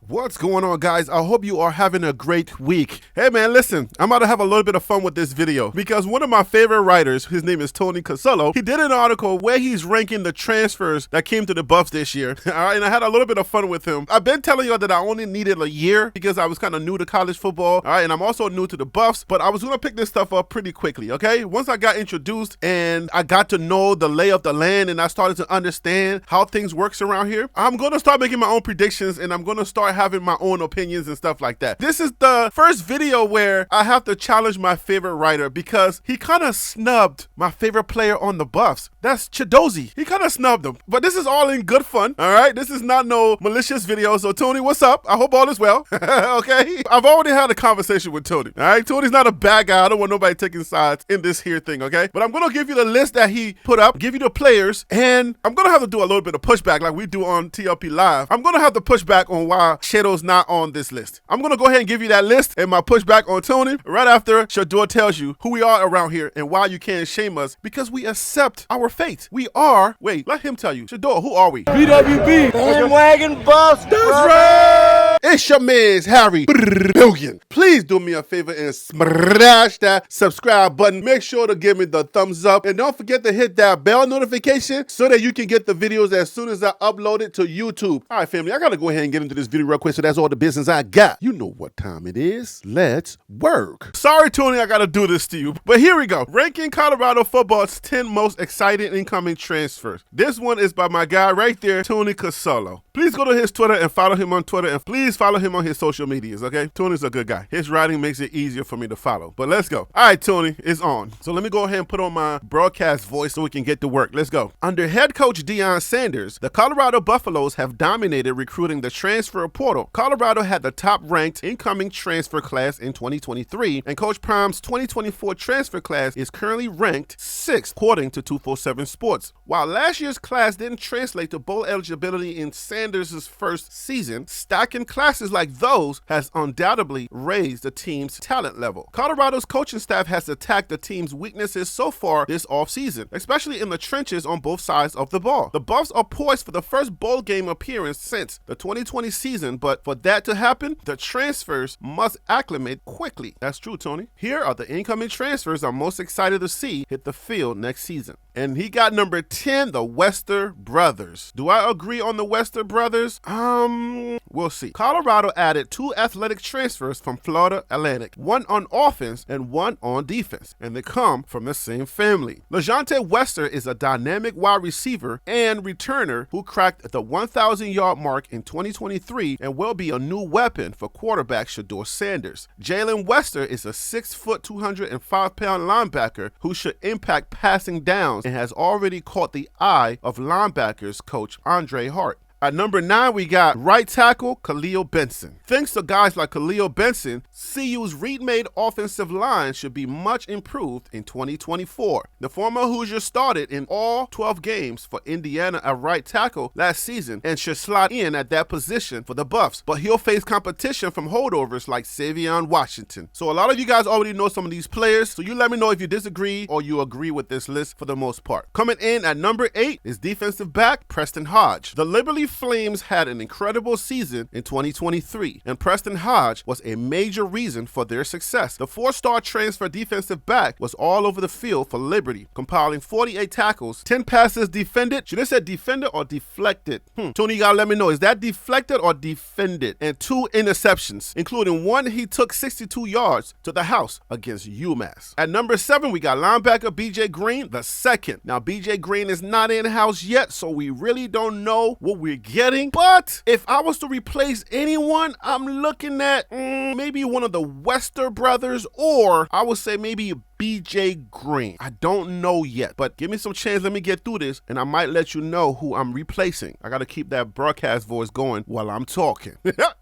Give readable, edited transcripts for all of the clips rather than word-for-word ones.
What's going on, guys? I hope you are having a great week. Hey man, listen, I'm about to have a little bit of fun with this video because one of my favorite writers, his name is Tony Casello, he did an article where he's ranking the transfers that came to the Buffs this year. All right, and I had a little bit of fun with him. I've been telling y'all that I only needed a year because I was kind of new to college football. All right, and I'm also new to the Buffs, but I was going to pick this stuff up pretty quickly, okay? Once I got introduced and I got to know the lay of the land and I started to understand how things works around here, I'm going to start making my own predictions and I'm going to start having my own opinions and stuff like that. This is the first video where I have to challenge my favorite writer because he kind of snubbed my favorite player on the Buffs. That's Chido. He kind of snubbed him, but this is all in good fun. All right, this is not no malicious video. So Tony, what's up? I hope all is well. Okay, I've already had a conversation with Tony. All right, Tony's not a bad guy. I don't want nobody taking sides in this here thing. Okay, but I'm gonna give you the list that he put up, give you the players, and I'm gonna have to do a little bit of pushback like we do on TLP Live. I'm gonna have to push back on why Chido's not on this list. I'm gonna go ahead and give you that list and my pushback on Tony right after Chido tells you who we are around here and why you can't shame us because we accept our fate. We are, wait, let him tell you. Chido, who are we? BWB. Bandwagon Buffs. That's right. It's your man's Harry Billion. Please do me a favor and smash that subscribe button. Make sure to give me the thumbs up and don't forget to hit that bell notification so that you can get the videos as soon as I upload it to YouTube. All right, family, I gotta go ahead and get into this video real quick so that's all the business I got. You know what time it is. Let's work. Sorry, Tony, I gotta do this to you, but here we go. Ranking Colorado football's 10 most exciting incoming transfers. This one is by my guy right there, Tony Casello. Please go to his Twitter and follow him on Twitter, and please follow him on his social medias, okay? Tony's a good guy. His writing makes it easier for me to follow, but let's go. All right, Tony, it's on. So let me go ahead and put on my broadcast voice so we can get to work. Let's go. Under head coach Deion Sanders, the Colorado Buffaloes have dominated recruiting the transfer portal. Colorado had the top-ranked incoming transfer class in 2023, and Coach Prime's 2024 transfer class is currently ranked 6th, according to 247 Sports. While last year's class didn't translate to bowl eligibility in Sanders' first season, stacking classes like those has undoubtedly raised the team's talent level. Colorado's coaching staff has attacked the team's weaknesses so far this offseason, especially in the trenches on both sides of the ball. The Buffs are poised for the first bowl game appearance since the 2020 season, but for that to happen, the transfers must acclimate quickly. That's true, Tony. Here are the incoming transfers I'm most excited to see hit the field next season. And he got number 10, the Wester brothers. Do I agree on the Wester brothers? We'll see. Colorado added 2 athletic transfers from Florida Atlantic, one on offense and one on defense, and they come from the same family. LeJontay Wester is a dynamic wide receiver and returner who cracked the 1,000-yard mark in 2023 and will be a new weapon for quarterback Shedeur Sanders. Jalen Wester is a 6-foot, 205-pound linebacker who should impact passing downs and has already caught the eye of linebackers coach Andre Hart. At number 9, we got right tackle Khalil Benson. Thanks to guys like Khalil Benson, CU's remade offensive line should be much improved in 2024. The former Hoosier started in all 12 games for Indiana at right tackle last season and should slot in at that position for the Buffs, but he'll face competition from holdovers like Savion Washington. So a lot of you guys already know some of these players, so you let me know if you disagree or you agree with this list for the most part. Coming in at number 8 is defensive back Preston Hodge. The Liberty Flames had an incredible season in 2023, and Preston Hodge was a major reason for their success. The 4-star transfer defensive back was all over the field for Liberty, compiling 48 tackles, 10 passes defended. Should I say defended or deflected? Tony, you gotta let me know, is that deflected or defended? And 2 interceptions, including one he took 62 yards to the house against UMass. At number 7, we got linebacker BJ Green the second. Now, BJ Green is not in-house yet, so we really don't know what we're getting, but if I was to replace anyone, I'm looking at maybe one of the Wester brothers, or I would say maybe BJ Green. I don't know yet, but give me some chance. Let me get through this, and I might let you know who I'm replacing. I got to keep that broadcast voice going while I'm talking.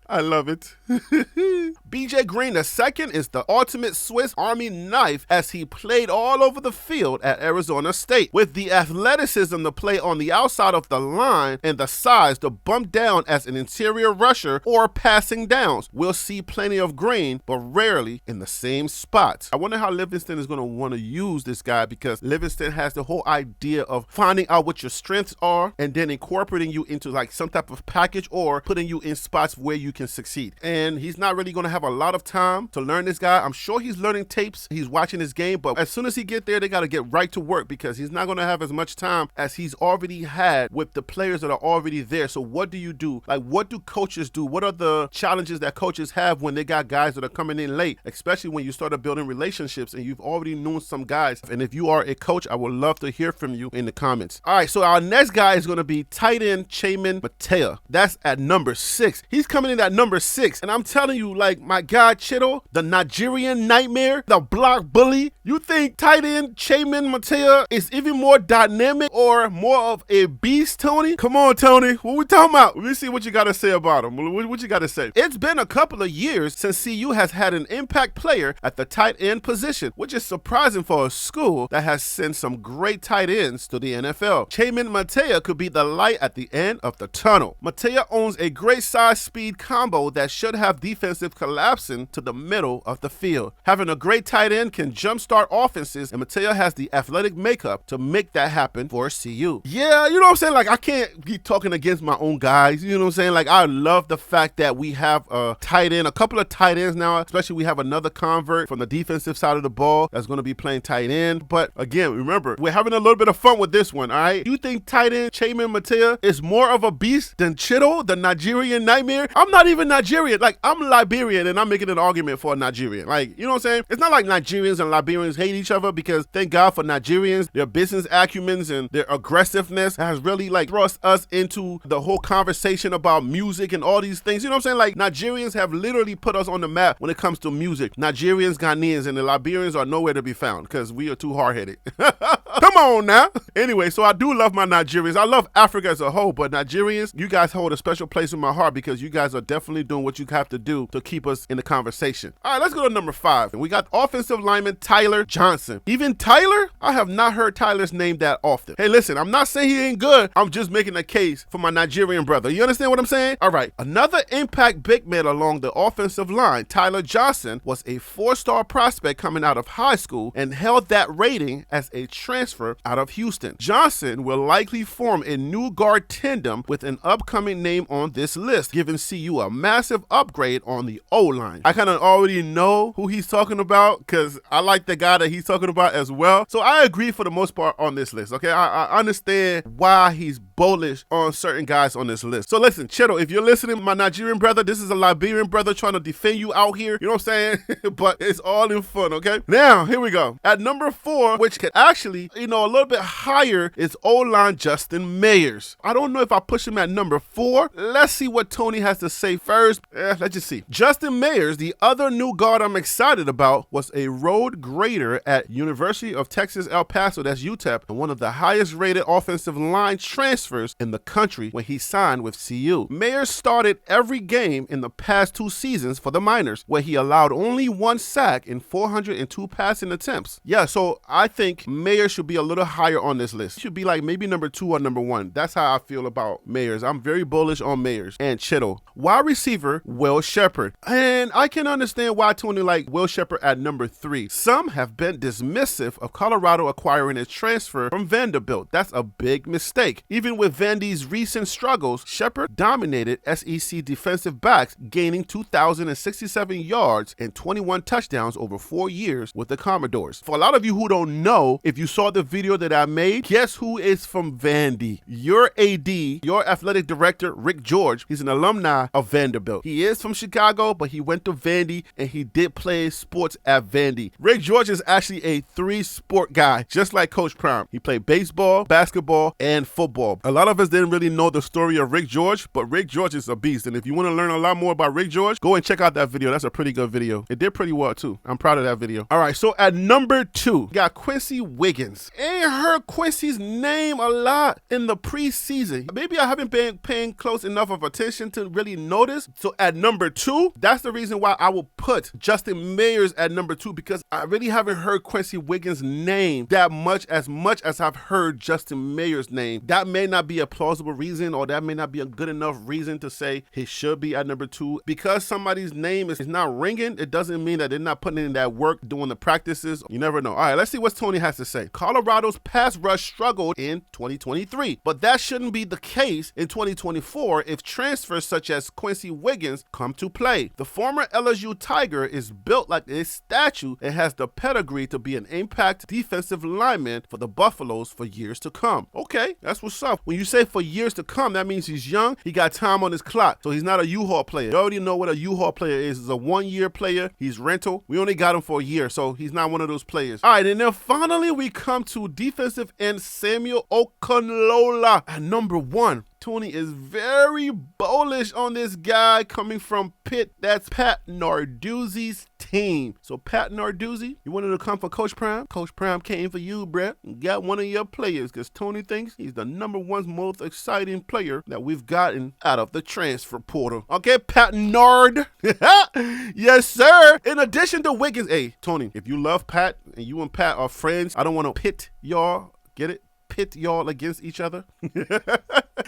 I love it. BJ Green II is the ultimate Swiss Army knife as he played all over the field at Arizona State. With the athleticism to play on the outside of the line and the size to bump down as an interior rusher or passing downs. We'll see plenty of Green, but rarely in the same spots. I wonder how Livingston is is going to want to use this guy because Livingston has the whole idea of finding out what your strengths are and then incorporating you into like some type of package or putting you in spots where you can succeed. And he's not really going to have a lot of time to learn this guy. I'm sure he's learning tapes. He's watching his game, but as soon as he get there, they got to get right to work because he's not going to have as much time as he's already had with the players that are already there. So what do you do? Like, what do coaches do? What are the challenges that coaches have when they got guys that are coming in late, especially when you started building relationships and you've already known some guys? And if you are a coach, I would love to hear from you in the comments. All right, so our next guy is going to be tight end Chaman Matea. That's at number 6. He's coming in at number 6. And I'm telling you, like, my guy Chido, the Nigerian nightmare, the block bully, you think tight end Chaman Matea is even more dynamic or more of a beast, Tony? Come on, Tony. What we talking about? Let me see what you got to say about him. What you got to say? It's been a couple of years since CU has had an impact player at the tight end position, which is surprising for a school that has sent some great tight ends to the NFL. Chaman Matea could be the light at the end of the tunnel. Matea owns a great size-speed combo that should have defensive collapsing to the middle of the field. Having a great tight end can jumpstart offenses, and Matea has the athletic makeup to make that happen for CU. Yeah, you know what I'm saying? Like, I can't be talking against my own guys. You know what I'm saying? Like, I love the fact that we have a tight end, a couple of tight ends now, especially we have another convert from the defensive side of the ball that's going to be playing tight end. But again, remember, we're having a little bit of fun with this one, all right? You think tight end Chaman Matea is more of a beast than Chido, the Nigerian nightmare? I'm not even Nigerian. Like, I'm Liberian, and I'm making an argument for a Nigerian. Like, you know what I'm saying? It's not like Nigerians and Liberians hate each other, because thank God for Nigerians. Their business acumens and their aggressiveness has really like thrust us into the whole conversation about music and all these things. You know what I'm saying? Like, Nigerians have literally put us on the map when it comes to music. Nigerians, Ghanaians, and the Liberians are nowhere to be found because we are too hard-headed. Come on now. Anyway, so I do love my Nigerians. I love Africa as a whole, but Nigerians, you guys hold a special place in my heart because you guys are definitely doing what you have to do to keep us in the conversation. All right, let's go to number 5. We got offensive lineman Tyler Johnson. Even Tyler? I have not heard Tyler's name that often. Hey, listen, I'm not saying he ain't good. I'm just making a case for my Nigerian brother. You understand what I'm saying? All right, another impact big man along the offensive line, Tyler Johnson, was a 4-star prospect coming out of high school and held that rating as a transfer out of Houston. Johnson will likely form a new guard tandem with an upcoming name on this list, giving CU a massive upgrade on the O-line. I kind of already know who he's talking about because I like the guy that he's talking about as well. So I agree for the most part on this list, okay? I understand why he's bullish on certain guys on this list. So listen, Chido, if you're listening, my Nigerian brother, this is a Liberian brother trying to defend you out here. You know what I'm saying? But it's all in fun, okay? Now, here we go. At number 4, which could actually, a little bit higher, is O-line Justin Mayers. I don't know if I push him at number 4. Let's see what Tony has to say first. Let's just see. Justin Mayers, the other new guard I'm excited about, was a road grader at University of Texas El Paso, that's UTEP, and one of the highest rated offensive line transfers in the country when he signed with CU. Mayers started every game in the past 2 seasons for the Miners, where he allowed only 1 sack in 402 passing attempts. Yeah, so I think Mayers should be a little higher on this list. He should be like maybe number 2 or number 1. That's how I feel about Mayers. I'm very bullish on Mayers. And Chido. Wide receiver, Will Sheppard. And I can understand why Tony like Will Sheppard at number 3. Some have been dismissive of Colorado acquiring a transfer from Vanderbilt. That's a big mistake. Even with Vandy's recent struggles, Sheppard dominated SEC defensive backs, gaining 2,067 yards and 21 touchdowns over 4 years with the Commodores. For a lot of you who don't know, if you saw the video that I made, guess who is from Vandy? Your AD, your athletic director, Rick George. He's an alumni of Vanderbilt. He is from Chicago, but he went to Vandy and he did play sports at Vandy. Rick George is actually a 3-sport guy, just like Coach Prime. He played baseball, basketball, and football. A lot of us didn't really know the story of Rick George, but Rick George is a beast. And if you want to learn a lot more about Rick George, go and check out that video. That's a pretty good video. It did pretty well too. I'm proud of that video. All right, so at number 2, we got Quincy Wiggins. Ain't heard Quincy's name a lot in the preseason. Maybe I haven't been paying close enough of attention to really notice. So at number 2, that's the reason why I will put Justin Mayers at number 2, because I really haven't heard Quincy Wiggins' name that much as I've heard Justin Mayers' name. That may not not be a plausible reason, or that may not be a good enough reason to say he should be at number 2. Because somebody's name is not ringing, it doesn't mean that they're not putting in that work doing the practices. You never know. All right, let's see what Tony has to say. Colorado's pass rush struggled in 2023, but that shouldn't be the case in 2024 if transfers such as Quincy Wiggins come to play. The former LSU Tiger is built like a statue and has the pedigree to be an impact defensive lineman for the Buffaloes for years to come. Okay, that's what's up. When you say for years to come, that means he's young, he got time on his clock, so he's not a U-Haul player. You already know what a U-Haul player is. He's a 1-year player. He's rental. We only got him for a year, so he's not one of those players. All right, and then finally we come to defensive end Samuel Okunlola at number 1. Tony is very bullish on this guy coming from Pitt. That's Pat Narduzzi's team. So Pat Narduzzi, you wanted to come for Coach Prime? Coach Prime came for you, bruh. Got one of your players because Tony thinks he's the number 1 most exciting player that we've gotten out of the transfer portal. Okay, Pat Nard. Yes, sir. In addition to Wiggins, hey, Tony, if you love Pat and you and Pat are friends, I don't want to pit y'all. Get it? Pit y'all against each other.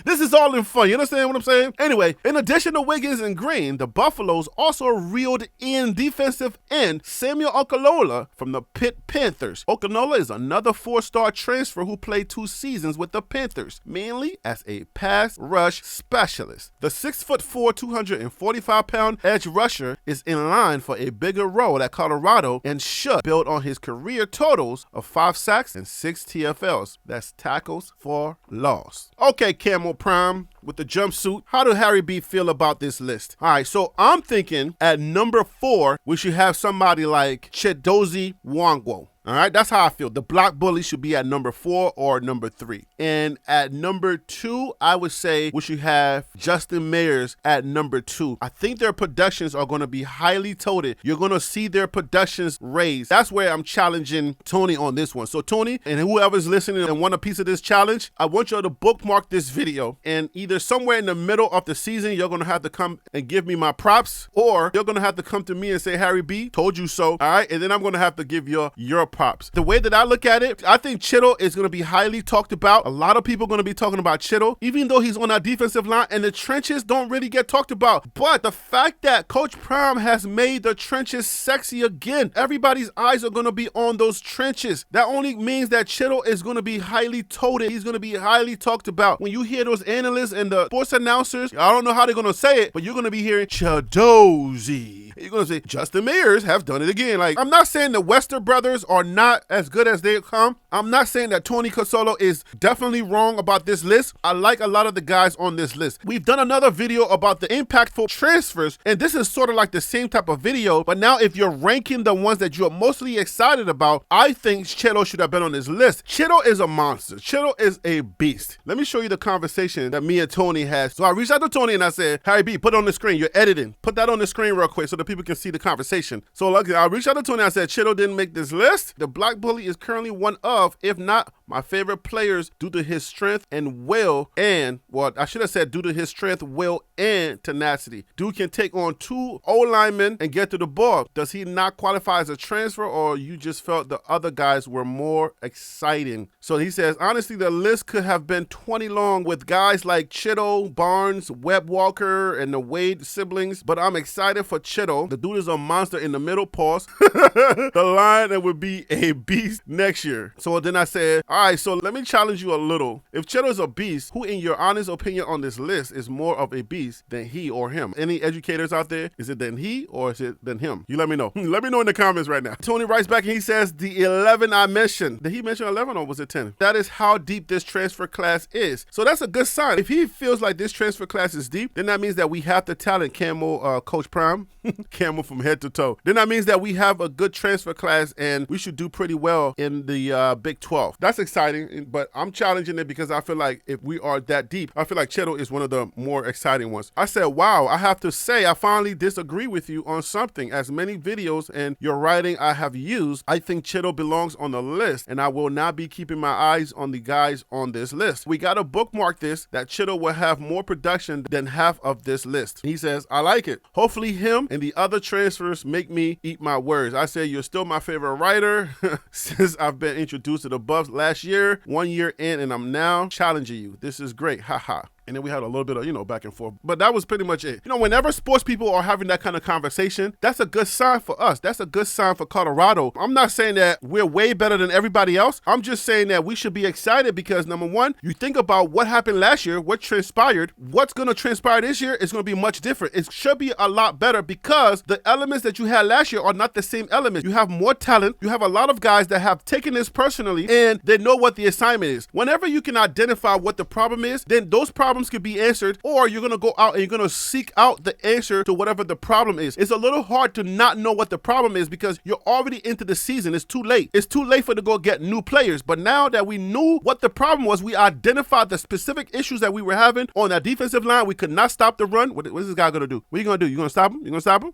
This is all in fun. You understand what I'm saying? Anyway, in addition to Wiggins and Green, the Buffaloes also reeled in defensive end Samuel Okunlola from the Pitt Panthers. Okunlola is another 4-star transfer who played 2 seasons with the Panthers, mainly as a pass rush specialist. The 6'4", 245-pound edge rusher is in line for a bigger role at Colorado and should build on his career totals of 5 sacks and 6 TFLs. That's tackles for loss. Okay, Camo Prime with the jumpsuit. How do Harry B feel about this list? All right, so I'm thinking at number 4, we should have somebody like Chido Nwangwu. All right, that's how I feel. The block bully should be at number 4 or number 3. And at number 2, I would say we should have Justin Mayers at number 2. I think their productions are going to be highly touted. You're going to see their productions raised. That's where I'm challenging Tony on this one. So Tony and whoever's listening and want a piece of this challenge, I want you to bookmark this video, and either somewhere in the middle of the season, you're going to have to come and give me my props, or you're going to have to come to me and say, Harry B, told you so. All right, and then I'm going to have to give you your props. The way that I look at it, I think Chido is going to be highly talked about. A lot of people are going to be talking about Chido, even though he's on our defensive line, and the trenches don't really get talked about. But the fact that Coach Prime has made the trenches sexy again, everybody's eyes are going to be on those trenches. That only means that Chido is going to be highly touted. He's going to be highly talked about. When you hear those analysts and the sports announcers, I don't know how they're going to say it, but you're going to be hearing Chidozy. You're going to say, Justin Mayers have done it again. Like, I'm not saying the Wester brothers are not as good as they come. I'm not saying that Tony Cosolo is definitely wrong about this list. I like a lot of the guys on this list. We've done another video about the impactful transfers, and this is sort of like the same type of video, but now if you're ranking the ones that you're mostly excited about, I think Chido should have been on this list. Chido is a monster. Chido is a beast. Let me show you the conversation that me and Tony had. So I reached out to Tony and I said, Harry B, put it on the screen. You're editing. Put that on the screen real quick so the people can see the conversation. So like, I reached out to Tony and I said, Chido didn't make this list. The Black Bully is currently one of, if not my favorite players, due to his strength and will, and, well, I should have said due to his strength, will, and tenacity. Dude can take on 2 O-linemen and get to the ball. Does he not qualify as a transfer, or you just felt the other guys were more exciting? So he says, honestly, the list could have been 20 long with guys like Chido, Barnes, Webb Walker, and the Wade siblings, but I'm excited for Chido. The dude is a monster in the middle, pause. The line that would be a beast next year. So then I said, all right, so let me challenge you a little. If Chido is a beast, who in your honest opinion on this list is more of a beast than he or him? Any educators out there? Is it than he or is it than him? You let me know. Let me know in the comments right now. Tony writes back and he says, the 11 I mentioned. Did he mention 11 or was it 10? That is how deep this transfer class is. So that's a good sign. If he feels like this transfer class is deep, then that means that we have the talent, Camo, Coach Prime, Camo from head to toe. Then that means that we have a good transfer class and we should do pretty well in the Big 12. That's exciting, but I'm challenging it because I feel like if we are that deep, I feel like Chido is one of the more exciting ones. I said, wow, I have to say I finally disagree with you on something. As many videos and your writing I have used, I think Chido belongs on the list, and I will not be keeping my eyes on the guys on this list. We got to bookmark this, that Chido will have more production than half of this list. He says, I like it. Hopefully him and the other transfers make me eat my words. I say, you're still my favorite writer since I've been introduced to the Buffs last last year, 1 year in, and I'm now challenging you. This is great. Haha. And then we had a little bit of, back and forth. But that was pretty much it. Whenever sports people are having that kind of conversation, that's a good sign for us. That's a good sign for Colorado. I'm not saying that we're way better than everybody else. I'm just saying that we should be excited because, number one, you think about what happened last year, what transpired. What's going to transpire this year is going to be much different. It should be a lot better because the elements that you had last year are not the same elements. You have more talent. You have a lot of guys that have taken this personally and they know what the assignment is. Whenever you can identify what the problem is, then those problems could be answered, or you're going to go out and you're going to seek out the answer to whatever the problem is. It's a little hard to not know what the problem is because you're already into the season. It's too late. It's too late for to go get new players. But now that we knew what the problem was, we identified the specific issues that we were having on that defensive line. We could not stop the run. What is this guy going to do? What are you going to do? You going to stop him? You going to stop him?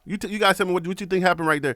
You guys tell me what you think happened right there.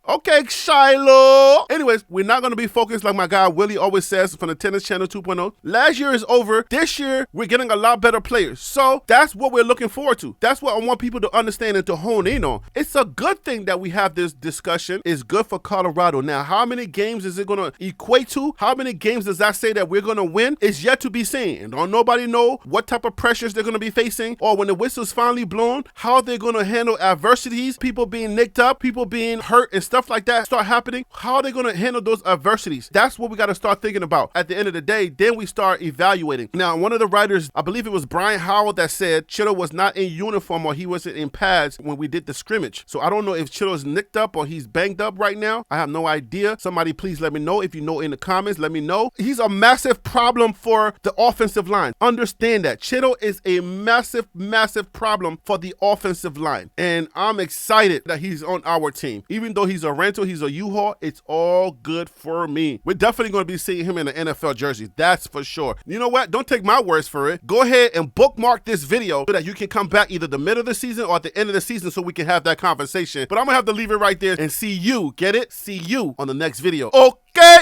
Okay, Shiloh. Anyways, we're not going to be focused like my guy Willie always says from the Tennis Channel 2.0. Last year is over. This year, we're getting a lot better players. So that's what we're looking forward to. That's what I want people to understand and to hone in on. It's a good thing that we have this discussion. It's good for Colorado. Now, how many games is it going to equate to? How many games does that say that we're going to win? It's yet to be seen. And don't nobody know what type of pressures they're going to be facing, or when the whistle's finally blown, how they're going to handle adversities, people being nicked up, people being hurt and stuff like that start happening. How are they going to handle those adversities? That's what we got to start thinking about. At the end of the day, then we start evaluating. Now, one of the writers, I believe it was Brian Howell, that said Chido was not in uniform or he wasn't in pads when we did the scrimmage. So I don't know if Chido's nicked up or he's banged up right now. I have no idea. Somebody please let me know. If you know in the comments, let me know. He's a massive problem for the offensive line. Understand that. Chido is a massive, massive problem for the offensive line. And I'm excited that he's on our team. Even though he's a rental, he's a U-Haul, it's all good for me. We're definitely going to be seeing him in an NFL jersey. That's for sure. You know what? Don't take my words for it. Go ahead and bookmark this video so that you can come back either the middle of the season or at the end of the season so we can have that conversation. But I'm going to have to leave it right there and see you, get it? See you on the next video. Okay.